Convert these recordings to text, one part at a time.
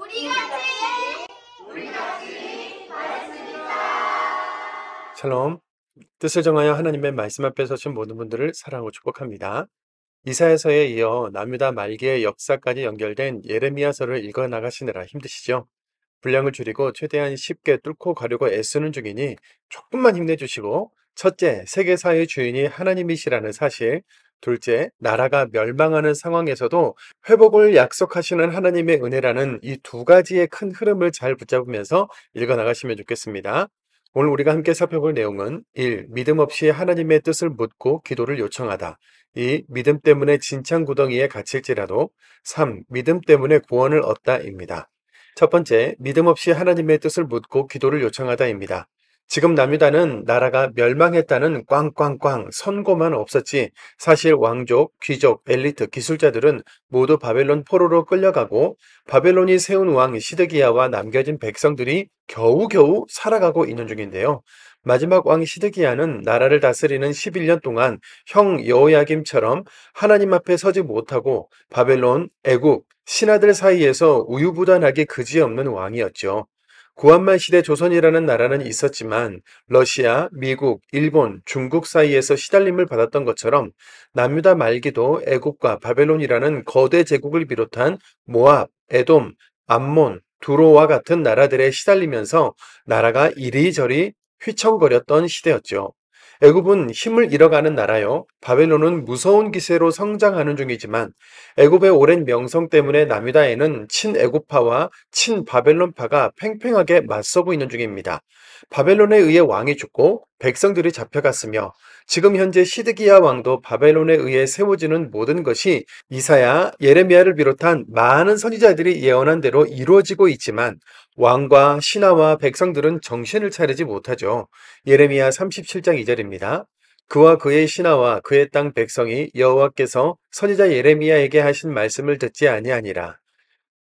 우리 같이 말했습니다. 샬롬, 뜻을 정하여 하나님의 말씀 앞에 서신 모든 분들을 사랑하고 축복합니다. 이사야서에 이어 남유다 말기의 역사까지 연결된 예레미야서를 읽어 나가시느라 힘드시죠? 분량을 줄이고 최대한 쉽게 뚫고 가려고 애쓰는 중이니 조금만 힘내주시고, 첫째, 세계사의 주인이 하나님이시라는 사실, 둘째, 나라가 멸망하는 상황에서도 회복을 약속하시는 하나님의 은혜라는 이 두 가지의 큰 흐름을 잘 붙잡으면서 읽어 나가시면 좋겠습니다. 오늘 우리가 함께 살펴볼 내용은 1. 믿음 없이 하나님의 뜻을 묻고 기도를 요청하다. 2. 믿음 때문에 진창구덩이에 갇힐지라도. 3. 믿음 때문에 구원을 얻다입니다. 첫 번째, 믿음 없이 하나님의 뜻을 묻고 기도를 요청하다입니다. 지금 남유다는 나라가 멸망했다는 꽝꽝꽝 선고만 없었지, 사실 왕족, 귀족, 엘리트, 기술자들은 모두 바벨론 포로로 끌려가고 바벨론이 세운 왕 시드기야와 남겨진 백성들이 겨우겨우 살아가고 있는 중인데요. 마지막 왕 시드기야는 나라를 다스리는 11년 동안 형 여호야김처럼 하나님 앞에 서지 못하고 바벨론, 애굽, 신하들 사이에서 우유부단하게 그지없는 왕이었죠. 구한말 시대 조선이라는 나라는 있었지만 러시아, 미국, 일본, 중국 사이에서 시달림을 받았던 것처럼 남유다 말기도 애굽과 바벨론이라는 거대 제국을 비롯한 모압, 에돔, 암몬, 두로와 같은 나라들에 시달리면서 나라가 이리저리 휘청거렸던 시대였죠. 애굽은 힘을 잃어가는 나라요. 바벨론은 무서운 기세로 성장하는 중이지만 애굽의 오랜 명성 때문에 남유다에는 친애굽파와 친바벨론파가 팽팽하게 맞서고 있는 중입니다. 바벨론에 의해 왕이 죽고 백성들이 잡혀갔으며 지금 현재 시드기야 왕도 바벨론에 의해 세워지는 모든 것이 이사야, 예레미야를 비롯한 많은 선지자들이 예언한 대로 이루어지고 있지만 왕과 신하와 백성들은 정신을 차리지 못하죠. 예레미야 37장 2절입니다. 그와 그의 신하와 그의 땅 백성이 여호와께서 선지자 예레미야에게 하신 말씀을 듣지 아니하니라.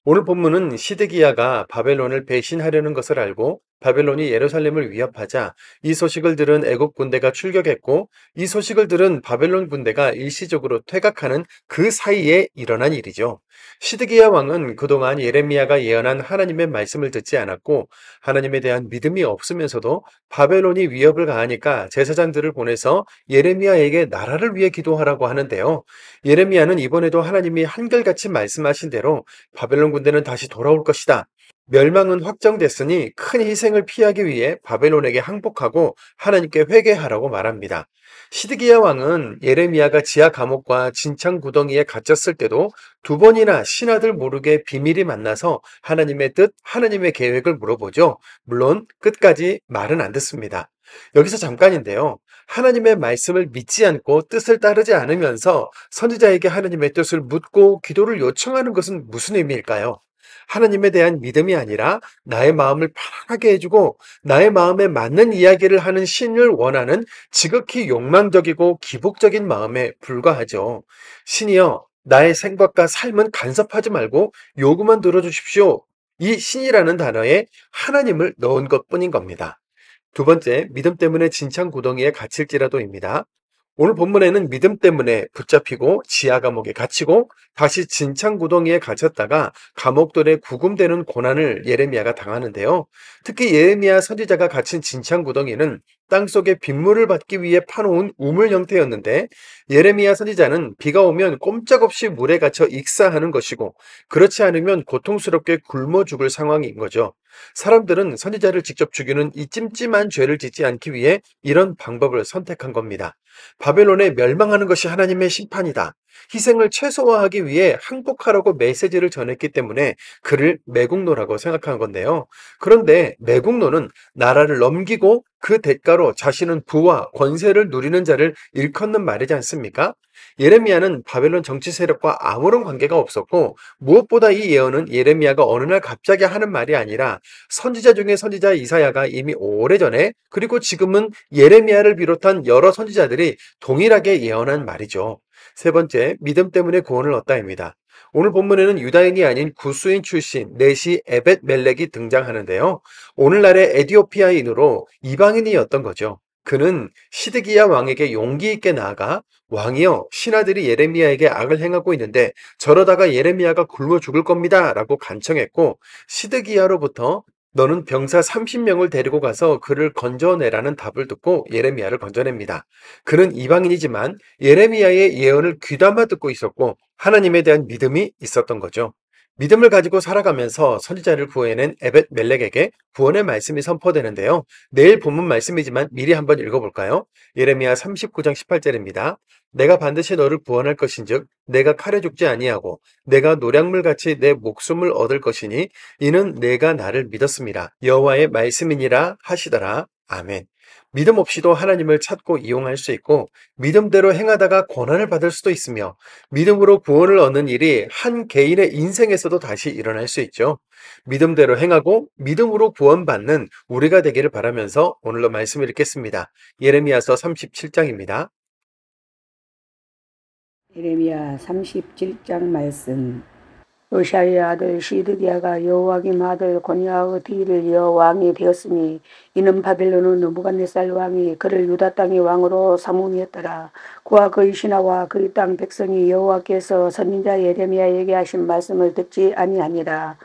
오늘 본문은 시드기야가 바벨론을 배신하려는 것을 알고 바벨론이 예루살렘을 위협하자 이 소식을 들은 애굽 군대가 출격했고 이 소식을 들은 바벨론 군대가 일시적으로 퇴각하는 그 사이에 일어난 일이죠. 시드기야 왕은 그동안 예레미야가 예언한 하나님의 말씀을 듣지 않았고 하나님에 대한 믿음이 없으면서도 바벨론이 위협을 가하니까 제사장들을 보내서 예레미야에게 나라를 위해 기도하라고 하는데요. 예레미야는 이번에도 하나님이 한결같이 말씀하신 대로 바벨론 군대는 다시 돌아올 것이다. 멸망은 확정됐으니 큰 희생을 피하기 위해 바벨론에게 항복하고 하나님께 회개하라고 말합니다. 시드기야 왕은 예레미야가 지하 감옥과 진창 구덩이에 갇혔을 때도 두 번이나 신하들 모르게 비밀이 만나서 하나님의 뜻, 하나님의 계획을 물어보죠. 물론 끝까지 말은 안 듣습니다. 여기서 잠깐인데요. 하나님의 말씀을 믿지 않고 뜻을 따르지 않으면서 선지자에게 하나님의 뜻을 묻고 기도를 요청하는 것은 무슨 의미일까요? 하나님에 대한 믿음이 아니라 나의 마음을 편하게 해주고 나의 마음에 맞는 이야기를 하는 신을 원하는 지극히 욕망적이고 기복적인 마음에 불과하죠. 신이여, 나의 생각과 삶은 간섭하지 말고 요구만 들어주십시오. 이 신이라는 단어에 하나님을 넣은 것뿐인 겁니다. 두 번째, 믿음 때문에 진창 구덩이에 갇힐지라도입니다. 오늘 본문에는 믿음 때문에 붙잡히고 지하 감옥에 갇히고 다시 진창 구덩이에 갇혔다가 감옥들의 구금되는 고난을 예레미야가 당하는데요. 특히 예레미야 선지자가 갇힌 진창 구덩이는 땅속에 빗물을 받기 위해 파놓은 우물 형태였는데 예레미야 선지자는 비가 오면 꼼짝없이 물에 갇혀 익사하는 것이고 그렇지 않으면 고통스럽게 굶어 죽을 상황인 거죠. 사람들은 선지자를 직접 죽이는 이 찜찜한 죄를 짓지 않기 위해 이런 방법을 선택한 겁니다. 바벨론에 멸망하는 것이 하나님의 심판이다. 희생을 최소화하기 위해 항복하라고 메시지를 전했기 때문에 그를 매국노라고 생각한 건데요. 그런데 매국노는 나라를 넘기고 그 대가로 자신은 부와 권세를 누리는 자를 일컫는 말이지 않습니까? 예레미야는 바벨론 정치 세력과 아무런 관계가 없었고 무엇보다 이 예언은 예레미야가 어느 날 갑자기 하는 말이 아니라 선지자 중에 선지자 이사야가 이미 오래전에 그리고 지금은 예레미야를 비롯한 여러 선지자들이 동일하게 예언한 말이죠. 세 번째, 믿음 때문에 구원을 얻다입니다. 오늘 본문에는 유다인이 아닌 구스인 출신 넷이 에벳 멜렉이 등장하는데요. 오늘날의 에디오피아인으로 이방인이었던 거죠. 그는 시드기야 왕에게 용기 있게 나아가 왕이여 신하들이 예레미야에게 악을 행하고 있는데 저러다가 예레미야가 굶어 죽을 겁니다 라고 간청했고 시드기야로부터 너는 병사 30명을 데리고 가서 그를 건져내라는 답을 듣고 예레미야를 건져냅니다. 그는 이방인이지만 예레미야의 예언을 귀담아 듣고 있었고 하나님에 대한 믿음이 있었던 거죠. 믿음을 가지고 살아가면서 선지자를 구해낸 에벳 멜렉에게 구원의 말씀이 선포되는데요. 내일 본문 말씀이지만 미리 한번 읽어볼까요? 예레미야 39장 18절입니다. 내가 반드시 너를 구원할 것인즉 내가 칼에 죽지 아니하고 내가 노략물같이 내 목숨을 얻을 것이니 이는 내가 나를 믿었습니다. 여호와의 말씀이니라 하시더라. 아멘. 믿음 없이도 하나님을 찾고 이용할 수 있고 믿음대로 행하다가 고난을 받을 수도 있으며 믿음으로 구원을 얻는 일이 한 개인의 인생에서도 다시 일어날 수 있죠. 믿음대로 행하고 믿음으로 구원받는 우리가 되기를 바라면서 오늘로 말씀을 읽겠습니다. 예레미야서 37장입니다. 예레미야 37장 말씀. 요시야의 아들 시드기야가 여호와김 아들 고니아의 뒤를 이어 왕이 되었으니 이는 바벨론의 느부갓네살 왕이 그를 유다 땅의 왕으로 삼음이었더라. 그와 그의 신하와 그의 땅 백성이 여호와께서 선지자 예레미야에게 하신 말씀을 듣지 아니하니라.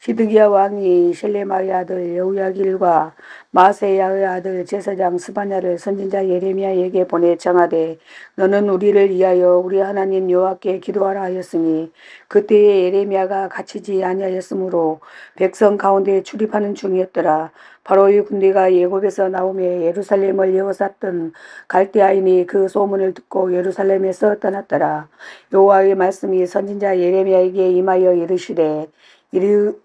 시드기야 왕이 셀레마의 아들 여호야길과 마세야의 아들 제사장 스바냐를 선지자 예레미야에게 보내 청하되 너는 우리를 위하여 우리 하나님 여호와께 기도하라 하였으니 그때에 예레미야가 갇히지 아니하였으므로 백성 가운데 출입하는 중이었더라. 바로의 군대가 예굽에서 나오며 예루살렘을 에워쌌던 갈대아인이 그 소문을 듣고 예루살렘에서 떠났더라. 여호와의 말씀이 선지자 예레미야에게 임하여 이르시되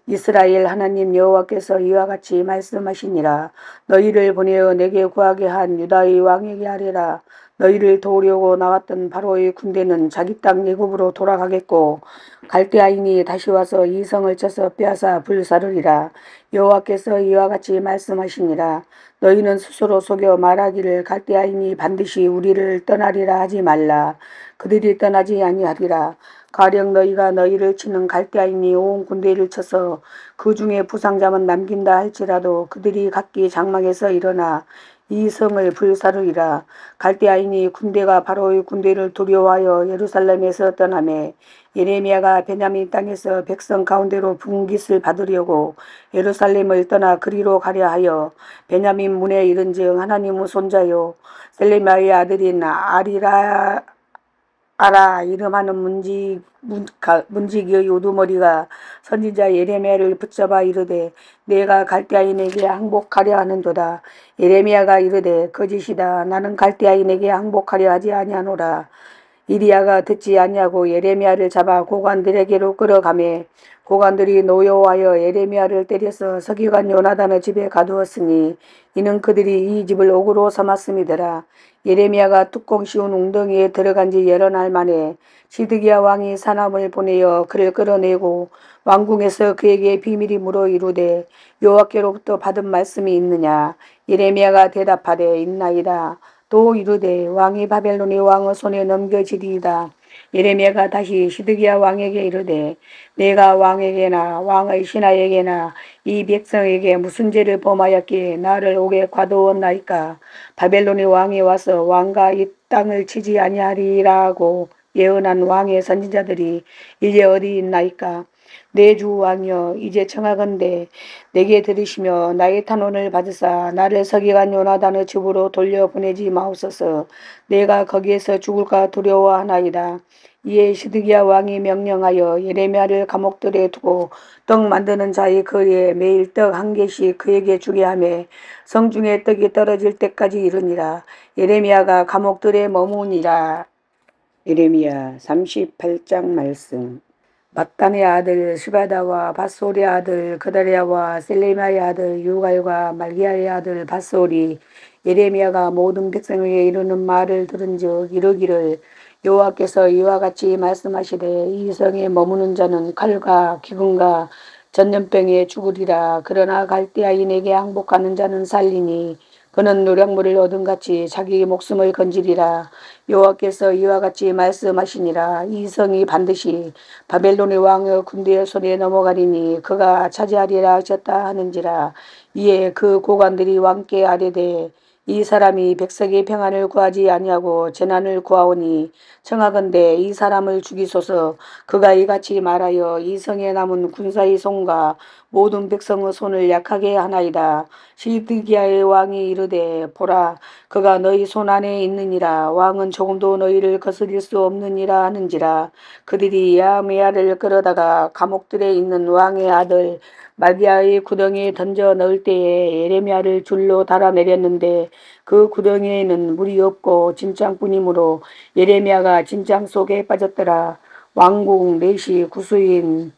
이스라엘 하나님 여호와께서 이와 같이 말씀하시니라. 너희를 보내어 내게 구하게 한 유다의 왕에게 하리라. 너희를 도우려고 나왔던 바로의 군대는 자기 땅 애굽으로 돌아가겠고 갈대아인이 다시 와서 이 성을 쳐서 빼앗아 불사르리라. 여호와께서 이와 같이 말씀하시니라. 너희는 스스로 속여 말하기를 갈대아인이 반드시 우리를 떠나리라 하지 말라. 그들이 떠나지 아니하리라. 가령 너희가 너희를 치는 갈대아인이 온 군대를 쳐서 그 중에 부상자만 남긴다 할지라도 그들이 각기 장막에서 일어나 이 성을 불사르리라. 갈대아인이 군대가 바로의 군대를 두려워하여 예루살렘에서 떠나매 예레미야가 베냐민 땅에서 백성 가운데로 분깃을 받으려고 예루살렘을 떠나 그리로 가려 하여 베냐민 문에 이른즉 하나님의 손자요 셀레미야의 아들인 아라 이름하는 문지기의 우두머리가 선지자 예레미야를 붙잡아 이르되 내가 갈대아인에게 항복하려 하는도다. 예레미야가 이르되 거짓이다. 나는 갈대아인에게 항복하려 하지 아니하노라. 이리야가 듣지 아니하고 예레미야를 잡아 고관들에게로 끌어가매 고관들이 노여워하여 예레미야를 때려서 서기관 요나단의 집에 가두었으니 이는 그들이 이 집을 옥으로 삼았음이더라. 예레미야가 뚜껑 씌운 웅덩이에 들어간 지 여러 날 만에 시드기야 왕이 사람을 보내어 그를 끌어내고 왕궁에서 그에게 비밀이 물어 이르되 여호와께로부터 받은 말씀이 있느냐. 예레미야가 대답하되 있나이다. 또 이르되 왕이 바벨론의 왕의 손에 넘겨지리이다. 예레미야가 다시 시드기야 왕에게 이르되 내가 왕에게나 왕의 신하에게나 이 백성에게 무슨 죄를 범하였기에 나를 옥에 가두었나이까. 바벨론의 왕이 와서 왕과 이 땅을 치지 아니하리라고 예언한 왕의 선지자들이 이제 어디 있나이까. 내 주 왕이여 이제 청하건대 내게 들으시며 나의 탄원을 받으사 나를 서기관 요나단의 집으로 돌려보내지 마옵소서. 내가 거기에서 죽을까 두려워하나이다. 이에 시드기야 왕이 명령하여 예레미야를 감옥들에 두고 떡 만드는 자의 거리에 매일 떡 한 개씩 그에게 주게 하며 성중에 떡이 떨어질 때까지 이르니라. 예레미야가 감옥들에 머무니라. 예레미야 38장 말씀. mattan의 아들 스바다와 밧솔의 아들 그다리아와 셀레미야의 아들 유갈과 말기야의 아들 밧솔이 예레미야가 모든 백성에게 이르는 말을 들은즉 이르기를 여호와께서 이와 같이 말씀하시되 이 성에 머무는 자는 칼과 기근과 전염병에 죽으리라. 그러나 갈대아인에게 항복하는 자는 살리니 그는 노략물을 얻음같이 자기 목숨을 건지리라. 여호와께서 이와 같이 말씀하시니라. 이 성이 반드시 바벨론의 왕의 군대의 손에 넘어가리니 그가 차지하리라 하셨다 하는지라. 이에 그 고관들이 왕께 아뢰되 이 사람이 백성의 평안을 구하지 아니하고 재난을 구하오니 청하건대 이 사람을 죽이소서. 그가 이같이 말하여 이 성에 남은 군사의 손과 모든 백성의 손을 약하게 하나이다. 시드기야의 왕이 이르되 보라 그가 너희 손 안에 있느니라. 왕은 조금도 너희를 거스릴 수 없느니라 하는지라. 그들이 야메야를 끌어다가 감옥들에 있는 왕의 아들 말기야의 구덩이에 던져 넣을 때에 예레미야를 줄로 달아내렸는데 그 구덩이에는 물이 없고 진창뿐이므로 예레미야가 진창 속에 빠졌더라. 왕궁 내시 구수인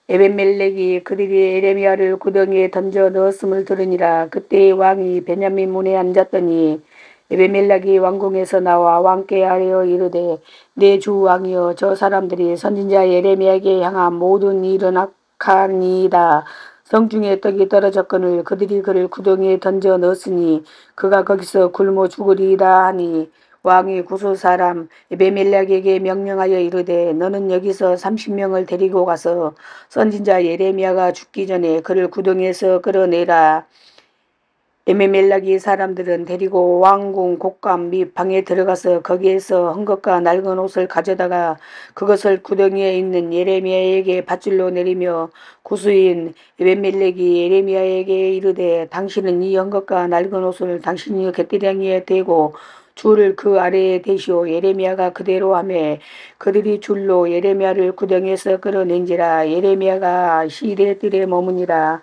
에벤멜렉이 그들이 예레미야를 구덩이에 던져 넣었음을 들으니라. 그때 왕이 베냐민 문에 앉았더니 에벤멜렉이 왕궁에서 나와 왕께 아뢰어 이르되 내 주 왕이여 저 사람들이 선지자 예레미야에게 향한 모든 일은 악하니이다. 성중에 떡이 떨어졌거늘 그들이 그를 구덩이에 던져 넣었으니 그가 거기서 굶어 죽으리이다 하니 왕이 구수 사람 에베멜렉에게 명령하여 이르되 너는 여기서 30명을 데리고 가서 선지자 예레미야가 죽기 전에 그를 구덩이에서 끌어내라. 에베멜렉이 사람들은 데리고 왕궁 곳간 및 방에 들어가서 거기에서 헝겊과 낡은 옷을 가져다가 그것을 구덩이에 있는 예레미야에게 밧줄로 내리며 구수인 에벤멜렉이 예레미야에게 이르되 당신은 이 헝겊과 낡은 옷을 당신이 곁대량이에 대고 줄을 그 아래에 대시오. 예레미야가 그대로 하매 그들이 줄로 예레미야를 구덩이에서 끌어낸지라. 예레미야가 시대들에 머무니라.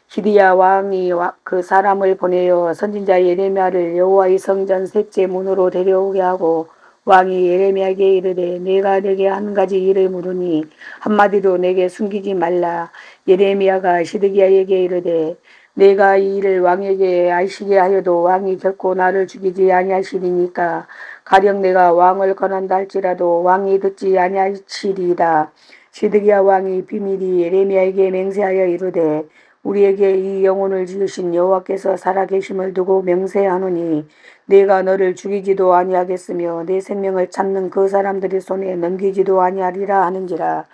시드기야 왕이 그 사람을 보내어 선지자 예레미야를 여호와의 성전 셋째 문으로 데려오게 하고 왕이 예레미야에게 이르되 내가 내게 한 가지 일을 물으니 한마디도 내게 숨기지 말라. 예레미야가 시드기야에게 이르되 내가 이 일을 왕에게 알시게 하여도 왕이 결코 나를 죽이지 아니하시리니까 가령 내가 왕을 권한다 할지라도 왕이 듣지 아니하시리이다. 시드기야 왕이 비밀이 예레미야에게 맹세하여 이르되 우리에게 이 영혼을 지으신 여호와께서 살아계심을 두고 맹세하노니 내가 너를 죽이지도 아니하겠으며 내 생명을 찾는 그 사람들의 손에 넘기지도 아니하리라 하는지라.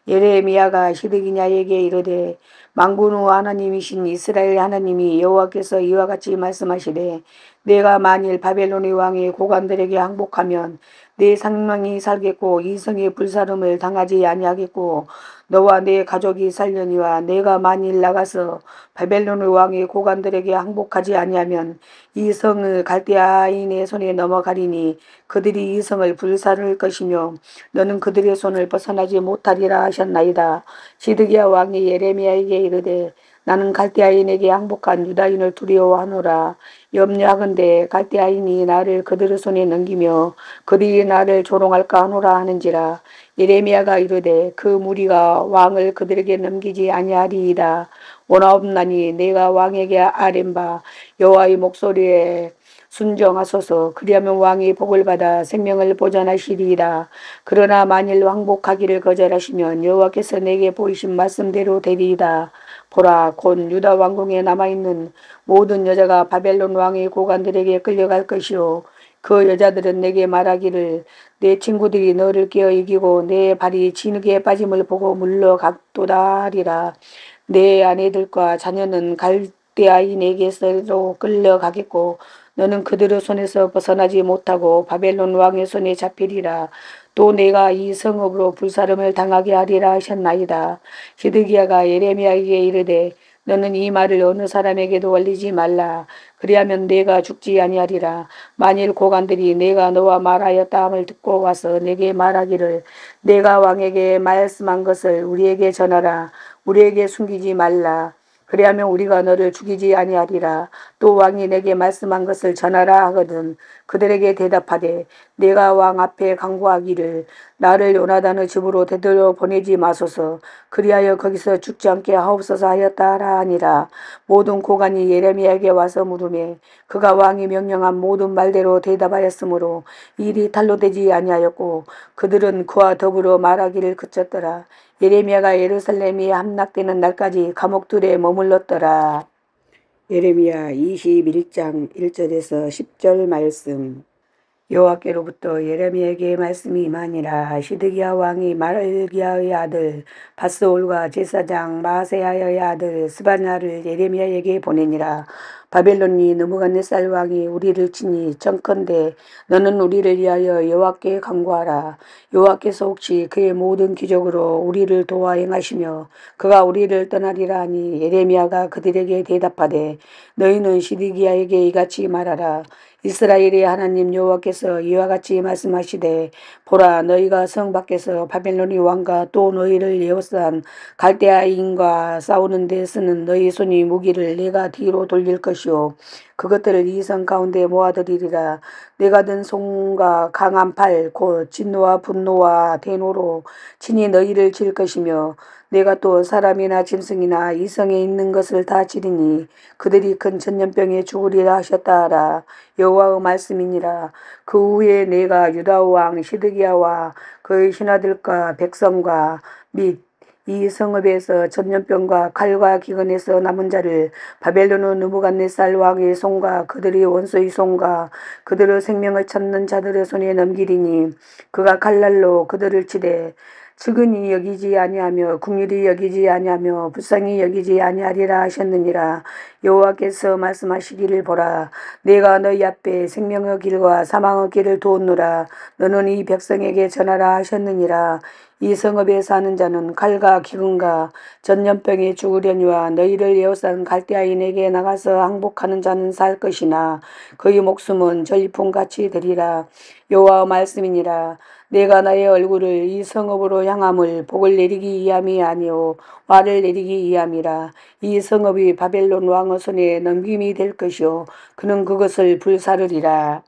예레미야가 시드기야에게 이르되 만군의 하나님이신 이스라엘 하나님이 여호와께서 이와 같이 말씀하시되 내가 만일 바벨론의 왕의 고관들에게 항복하면 내 생명이 살겠고 이 성의 불사름을 당하지 아니하겠고 너와 내 가족이 살려니와 내가 만일 나가서 바벨론의 왕의 고관들에게 항복하지 아니하면 이 성의 갈대아인의 손에 넘어가리니 그들이 이 성을 불사를 것이며 너는 그들의 손을 벗어나지 못하리라 하셨나이다. 시드기야 왕이 예레미야에게 이르되 나는 갈대아인에게 항복한 유다인을 두려워하노라. 염려하건대 갈대아인이 나를 그들의 손에 넘기며 그들이 나를 조롱할까 하노라 하는지라. 예레미야가 이르되 그 무리가 왕을 그들에게 넘기지 아니하리이다. 원하옵나니 내가 왕에게 아뢰는 바 여호와의 목소리에 순정하소서. 그리하면 왕이 복을 받아 생명을 보전하시리이다. 그러나 만일 항복하기를 거절하시면 여호와께서 내게 보이신 말씀대로 되리이다. 보라 곧 유다 왕궁에 남아있는 모든 여자가 바벨론 왕의 고관들에게 끌려갈 것이요 그 여자들은 내게 말하기를 내 친구들이 너를 깨어 이기고 내 발이 진흙에 빠짐을 보고 물러갔도다 하리라. 내 아내들과 자녀는 갈대아인에게로 끌려가겠고 너는 그들의 손에서 벗어나지 못하고 바벨론 왕의 손에 잡히리라. 또 내가 이 성읍으로 불사름을 당하게 하리라 하셨나이다. 시드기야가 예레미야에게 이르되 너는 이 말을 어느 사람에게도 알리지 말라. 그리하면 내가 죽지 아니하리라. 만일 고관들이 내가 너와 말하였다 함을 듣고 와서 내게 말하기를 내가 왕에게 말씀한 것을 우리에게 전하라. 우리에게 숨기지 말라. 그리하면 우리가 너를 죽이지 아니하리라. 또 왕이 내게 말씀한 것을 전하라 하거든 그들에게 대답하되 내가 왕 앞에 간구하기를 나를 요나단의 집으로 되돌려 보내지 마소서. 그리하여 거기서 죽지 않게 하옵소서 하였다 하라 하니라. 모든 고관이 예레미야에게 와서 물으매 그가 왕이 명령한 모든 말대로 대답하였으므로 일이 탄로되지 아니하였고 그들은 그와 더불어 말하기를 그쳤더라. 예레미야가 예루살렘이 함락되는 날까지 감옥들에 머물렀더라. 예레미야 21장 1절에서 10절 말씀. 여호와께로부터 예레미야에게 말씀이 임하니라. 시드기야 왕이 말기야의 아들 밧스올과 제사장 마세야의 아들 스바냐를 예레미야에게 보내니라. 바벨론이 느부갓네살 왕이 우리를 치니 청컨대 너는 우리를 위하여 여호와께 간구하라. 여호와께서 혹시 그의 모든 기적으로 우리를 도와 행하시며 그가 우리를 떠나리라 하니 예레미야가 그들에게 대답하되 너희는 시드기야에게 이같이 말하라. 이스라엘의 하나님 여호와께서 이와 같이 말씀하시되 보라 너희가 성 밖에서 바벨론의 왕과 또 너희를 에워싼 갈대아인과 싸우는 데 쓰는 너희 손이 무기를 내가 뒤로 돌릴 것이요 그것들을 이 성 가운데 모아들이리라. 내가 든 손과 강한 팔 곧 진노와 분노와 대노로 친히 너희를 칠 것이며 내가 또 사람이나 짐승이나 이 성에 있는 것을 다 치리니 그들이 큰 전염병에 죽으리라 하셨다 하라. 여호와의 말씀이니라. 그 후에 내가 유다 왕 시드기야와 그의 신하들과 백성과 및 이 성읍에서 전염병과 칼과 기근에서 남은 자를 바벨론의 느부갓네살 왕의 손과 그들의 원수의 손과 그들의 생명을 찾는 자들의 손에 넘기리니 그가 칼날로 그들을 치되 측은히 여기지 아니하며 긍휼히 여기지 아니하며 불쌍히 여기지 아니하리라 하셨느니라. 여호와께서 말씀하시기를 보라 내가 너희 앞에 생명의 길과 사망의 길을 두었노라. 너는 이 백성에게 전하라 하셨느니라. 이 성읍에 사는 자는 칼과 기근과 전염병에 죽으려니와 너희를 에워싼 갈대아인에게 나가서 항복하는 자는 살 것이나 그의 목숨은 전리품같이 되리라. 여호와의 말씀이니라. 내가 나의 얼굴을 이 성읍으로 향함을 복을 내리기 위함이 아니오 화를 내리기 위함이라. 이 성읍이 바벨론 왕의 손에 넘김이 될 것이요 그는 그것을 불사르리라.